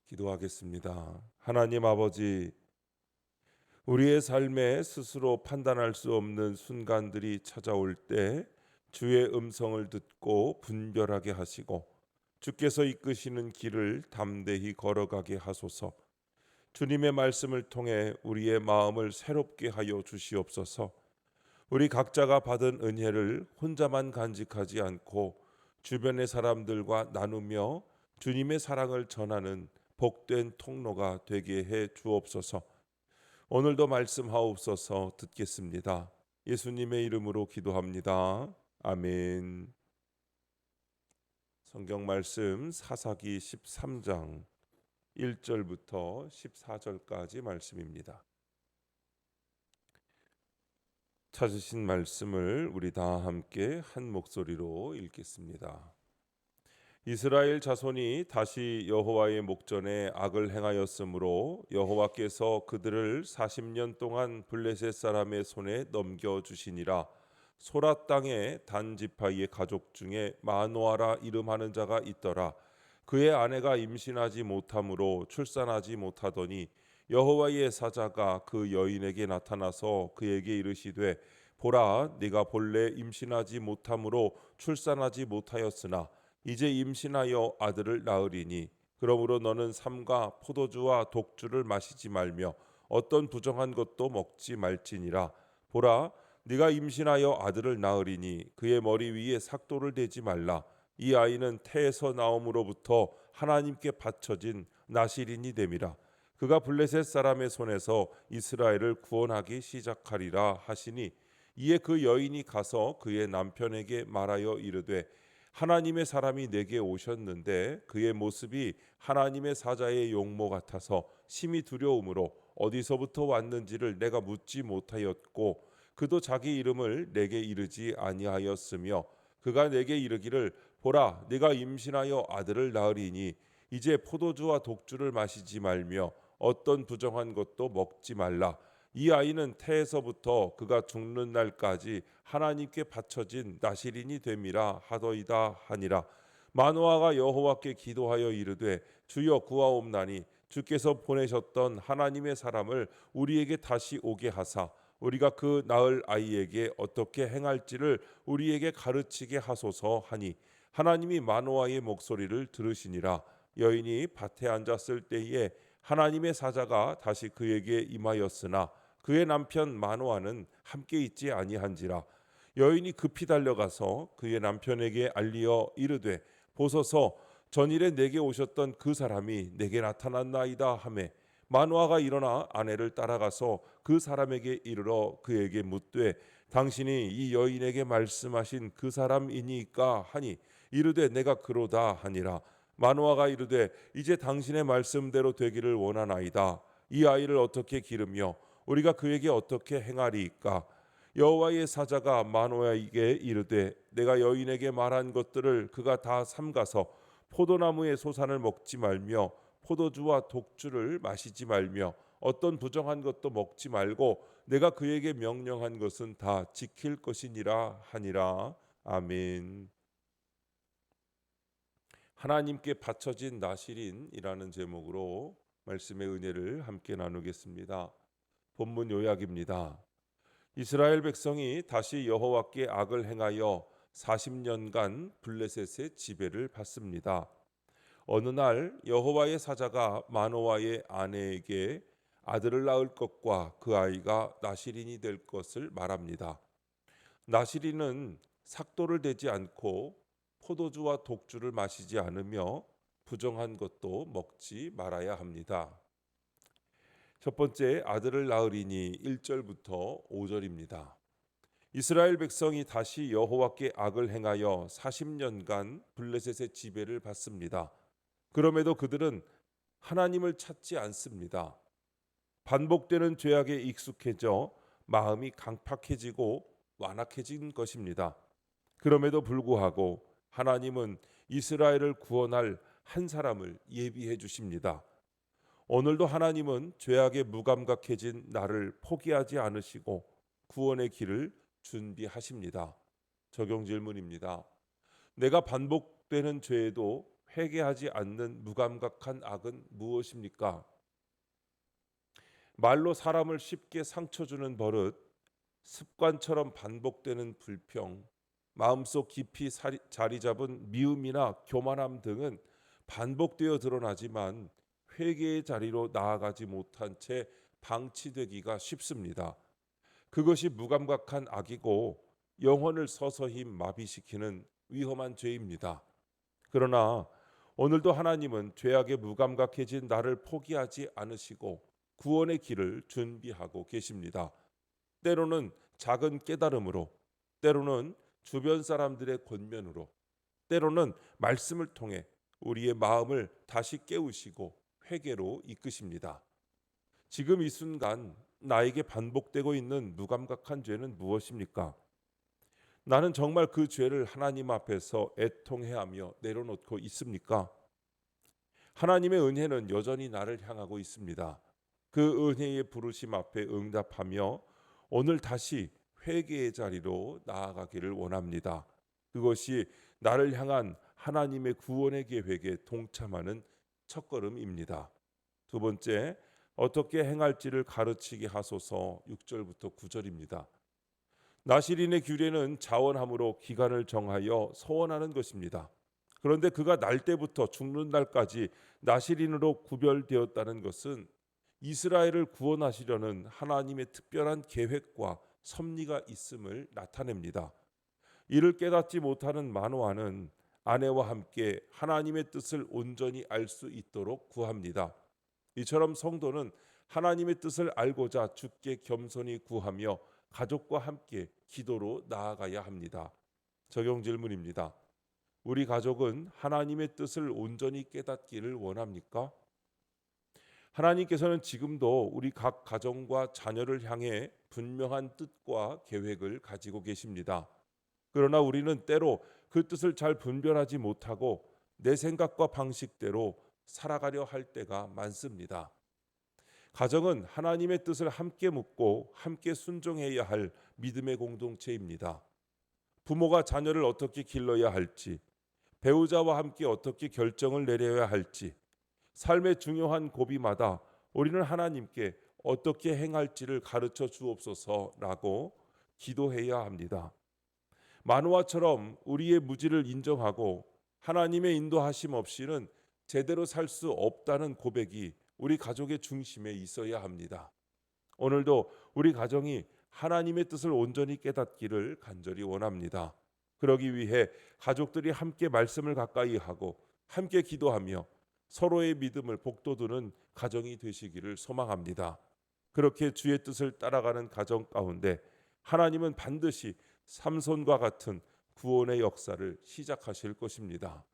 기도하겠습니다. 하나님 아버지, 우리의 삶에 스스로 판단할 수 없는 순간들이 찾아올 때 주의 음성을 듣고 분별하게 하시고 주께서 이끄시는 길을 담대히 걸어가게 하소서. 주님의 말씀을 통해 우리의 마음을 새롭게 하여 주시옵소서. 우리 각자가 받은 은혜를 혼자만 간직하지 않고 주변의 사람들과 나누며 주님의 사랑을 전하는 복된 통로가 되게 해 주옵소서. 오늘도 말씀하옵소서. 듣겠습니다. 예수님의 이름으로 기도합니다. 아멘. 성경 말씀 사사기 13장 1절부터 14절까지 말씀입니다. 찾으신 말씀을 우리 다 함께 한 목소리로 읽겠습니다. 이스라엘 자손이 다시 여호와의 목전에 악을 행하였으므로 여호와께서 그들을 40년 동안 블레셋 사람의 손에 넘겨 주시니라. 소라 땅에 단 지파의 가족 중에 마노아라 이름하는 자가 있더라. 그의 아내가 임신하지 못하므로 출산하지 못하더니 여호와의 사자가 그 여인에게 나타나서 그에게 이르시되 보라, 네가 본래 임신하지 못하므로 출산하지 못하였으나 이제 임신하여 아들을 낳으리니 그러므로 너는 삼가 포도주와 독주를 마시지 말며 어떤 부정한 것도 먹지 말지니라. 보라, 네가 임신하여 아들을 낳으리니 그의 머리 위에 삭도를 대지 말라. 이 아이는 태에서 나옴으로부터 하나님께 바쳐진 나실인이 됨이라. 그가 블레셋 사람의 손에서 이스라엘을 구원하기 시작하리라 하시니, 이에 그 여인이 가서 그의 남편에게 말하여 이르되 하나님의 사람이 내게 오셨는데 그의 모습이 하나님의 사자의 용모 같아서 심히 두려움으로 어디서부터 왔는지를 내가 묻지 못하였고 그도 자기 이름을 내게 이르지 아니하였으며 그가 내게 이르기를 보라, 네가 임신하여 아들을 낳으리니 이제 포도주와 독주를 마시지 말며 어떤 부정한 것도 먹지 말라. 이 아이는 태에서부터 그가 죽는 날까지 하나님께 바쳐진 나실인이 됨이라 하더이다 하니라. 마노아가 여호와께 기도하여 이르되 주여 구하옵나니 주께서 보내셨던 하나님의 사람을 우리에게 다시 오게 하사 우리가 그 낳을 아이에게 어떻게 행할지를 우리에게 가르치게 하소서 하니, 하나님이 마노아의 목소리를 들으시니라. 여인이 밭에 앉았을 때에 하나님의 사자가 다시 그에게 임하였으나 그의 남편 마노아는 함께 있지 아니한지라. 여인이 급히 달려가서 그의 남편에게 알리어 이르되 보소서, 전일에 내게 오셨던 그 사람이 내게 나타났나이다 하매, 마노아가 일어나 아내를 따라가서 그 사람에게 이르러 그에게 묻되 당신이 이 여인에게 말씀하신 그 사람이니까 하니, 이르되 내가 그로다 하니라. 마노아가 이르되 이제 당신의 말씀대로 되기를 원하나이다. 이 아이를 어떻게 기르며 우리가 그에게 어떻게 행하리이까? 여호와의 사자가 마노아에게 이르되 내가 여인에게 말한 것들을 그가 다 삼가서 포도나무의 소산을 먹지 말며 포도주와 독주를 마시지 말며 어떤 부정한 것도 먹지 말고 내가 그에게 명령한 것은 다 지킬 것이니라 하니라. 아멘. 하나님께 바쳐진 나실인이라는 제목으로 말씀의 은혜를 함께 나누겠습니다. 본문 요약입니다. 이스라엘 백성이 다시 여호와께 악을 행하여 40년간 블레셋의 지배를 받습니다. 어느 날 여호와의 사자가 마노아의 아내에게 아들을 낳을 것과 그 아이가 나실인이 될 것을 말합니다. 나실인은 삭도를 대지 않고 포도주와 독주를 마시지 않으며 부정한 것도 먹지 말아야 합니다. 첫 번째, 아들을 낳으리니 1절부터 5절입니다. 이스라엘 백성이 다시 여호와께 악을 행하여 40년간 블레셋의 지배를 받습니다. 그럼에도 그들은 하나님을 찾지 않습니다. 반복되는 죄악에 익숙해져 마음이 강팍해지고 완악해진 것입니다. 그럼에도 불구하고 하나님은 이스라엘을 구원할 한 사람을 예비해 주십니다. 오늘도 하나님은 죄악에 무감각해진 나를 포기하지 않으시고 구원의 길을 준비하십니다. 적용 질문입니다. 내가 반복되는 죄에도 회개하지 않는 무감각한 악은 무엇입니까? 말로 사람을 쉽게 상처 주는 버릇, 습관처럼 반복되는 불평, 마음속 깊이 자리 잡은 미움이나 교만함 등은 반복되어 드러나지만 회개의 자리로 나아가지 못한 채 방치되기가 쉽습니다. 그것이 무감각한 악이고 영혼을 서서히 마비시키는 위험한 죄입니다. 그러나 오늘도 하나님은 죄악에 무감각해진 나를 포기하지 않으시고 구원의 길을 준비하고 계십니다. 때로는 작은 깨달음으로, 때로는 주변 사람들의 권면으로, 때로는 말씀을 통해 우리의 마음을 다시 깨우시고 회개로 이끄십니다. 지금 이 순간 나에게 반복되고 있는 무감각한 죄는 무엇입니까? 나는 정말 그 죄를 하나님 앞에서 애통해하며 내려놓고 있습니까? 하나님의 은혜는 여전히 나를 향하고 있습니다. 그 은혜의 부르심 앞에 응답하며 오늘 다시 회개의 자리로 나아가기를 원합니다. 그것이 나를 향한 하나님의 구원의 계획에 동참하는 첫걸음입니다. 두 번째, 어떻게 행할지를 가르치게 하소서. 6절부터 9절입니다. 나시린의 규례는 자원함으로 기간을 정하여 서원하는 것입니다. 그런데 그가 날 때부터 죽는 날까지 나시린으로 구별되었다는 것은 이스라엘을 구원하시려는 하나님의 특별한 계획과 섭리가 있음을 나타냅니다. 이를 깨닫지 못하는 마노아는 아내와 함께 하나님의 뜻을 온전히 알 수 있도록 구합니다. 이처럼 성도는 하나님의 뜻을 알고자 주께 겸손히 구하며 가족과 함께 기도로 나아가야 합니다. 적용 질문입니다. 우리 가족은 하나님의 뜻을 온전히 깨닫기를 원합니까? 하나님께서는 지금도 우리 각 가정과 자녀를 향해 분명한 뜻과 계획을 가지고 계십니다. 그러나 우리는 때로 그 뜻을 잘 분별하지 못하고 내 생각과 방식대로 살아가려 할 때가 많습니다. 가정은 하나님의 뜻을 함께 묻고 함께 순종해야 할 믿음의 공동체입니다. 부모가 자녀를 어떻게 길러야 할지, 배우자와 함께 어떻게 결정을 내려야 할지, 삶의 중요한 고비마다 우리는 하나님께 어떻게 행할지를 가르쳐 주옵소서라고 기도해야 합니다. 마노아처럼 우리의 무지를 인정하고 하나님의 인도하심 없이는 제대로 살 수 없다는 고백이 우리 가족의 중심에 있어야 합니다. 오늘도 우리 가정이 하나님의 뜻을 온전히 깨닫기를 간절히 원합니다. 그러기 위해 가족들이 함께 말씀을 가까이 하고 함께 기도하며 서로의 믿음을 복돋우는 가정이 되시기를 소망합니다. 그렇게 주의 뜻을 따라가는 가정 가운데 하나님은 반드시 삼손과 같은 구원의 역사를 시작하실 것입니다.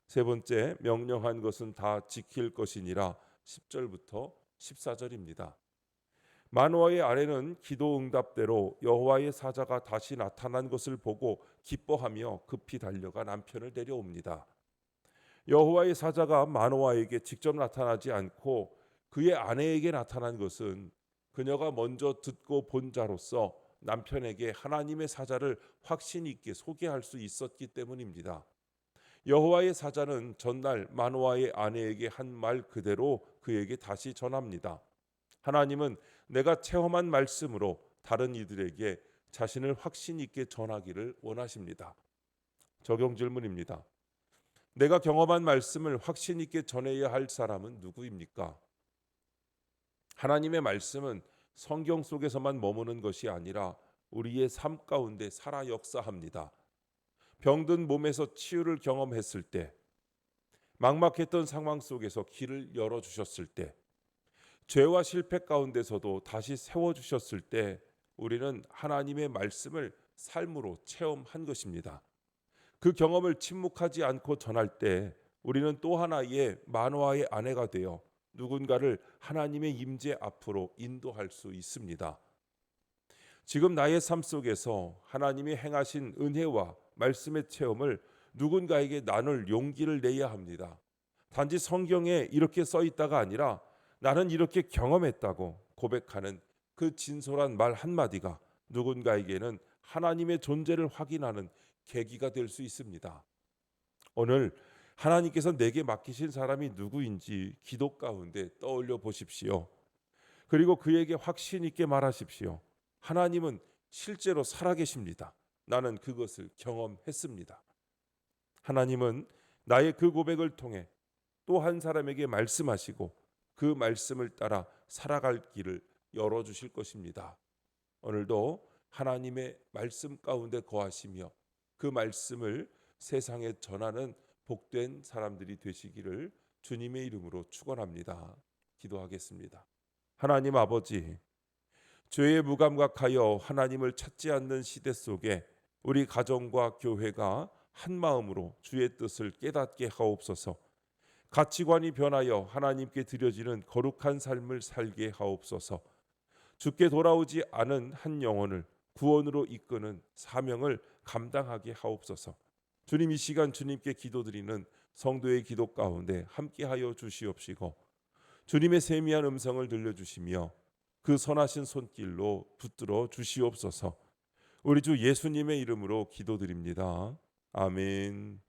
세 번째, 명령한 것은 다 지킬 것이니라. 10절부터 14절입니다. 마노아의 아내는 기도 응답대로 여호와의 사자가 다시 나타난 것을 보고 기뻐하며 급히 달려가 남편을 데려옵니다. 여호와의 사자가 마노아에게 직접 나타나지 않고 그의 아내에게 나타난 것은 그녀가 먼저 듣고 본 자로서 남편에게 하나님의 사자를 확신 있게 소개할 수 있었기 때문입니다. 여호와의 사자는 전날 마노아의 아내에게 한 말 그대로 그에게 다시 전합니다. 하나님은 내가 체험한 말씀으로 다른 이들에게 자신을 확신 있게 전하기를 원하십니다. 적용 질문입니다. 내가 경험한 말씀을 확신 있게 전해야 할 사람은 누구입니까? 하나님의 말씀은 성경 속에서만 머무는 것이 아니라 우리의 삶 가운데 살아 역사합니다. 병든 몸에서 치유를 경험했을 때, 막막했던 상황 속에서 길을 열어주셨을 때, 죄와 실패 가운데서도 다시 세워주셨을 때 우리는 하나님의 말씀을 삶으로 체험한 것입니다. 그 경험을 침묵하지 않고 전할 때 우리는 또 하나의 마노아의 아내가 되어 누군가를 하나님의 임재 앞으로 인도할 수 있습니다. 지금 나의 삶 속에서 하나님이 행하신 은혜와 말씀의 체험을 누군가에게 나눌 용기를 내야 합니다. 단지 성경에 이렇게 써 있다가 아니라 나는 이렇게 경험했다고 고백하는 그 진솔한 말 한마디가 누군가에게는 하나님의 존재를 확인하는 계기가 될 수 있습니다. 오늘 하나님께서 내게 맡기신 사람이 누구인지 기도 가운데 떠올려 보십시오. 그리고 그에게 확신 있게 말하십시오. 하나님은 실제로 살아계십니다. 나는 그것을 경험했습니다. 하나님은 나의 그 고백을 통해 또 한 사람에게 말씀하시고 그 말씀을 따라 살아갈 길을 열어주실 것입니다. 오늘도 하나님의 말씀 가운데 거하시며 그 말씀을 세상에 전하는 복된 사람들이 되시기를 주님의 이름으로 축원합니다. 기도하겠습니다. 하나님 아버지, 죄에 무감각하여 하나님을 찾지 않는 시대 속에 우리 가정과 교회가 한 마음으로 주의 뜻을 깨닫게 하옵소서. 가치관이 변하여 하나님께 드려지는 거룩한 삶을 살게 하옵소서. 주께 돌아오지 않은 한 영혼을 구원으로 이끄는 사명을 감당하게 하옵소서. 주님, 이 시간 주님께 기도드리는 성도의 기도 가운데 함께하여 주시옵시고 주님의 세미한 음성을 들려주시며 그 선하신 손길로 붙들어 주시옵소서. 우리 주 예수님의 이름으로 기도드립니다. 아멘.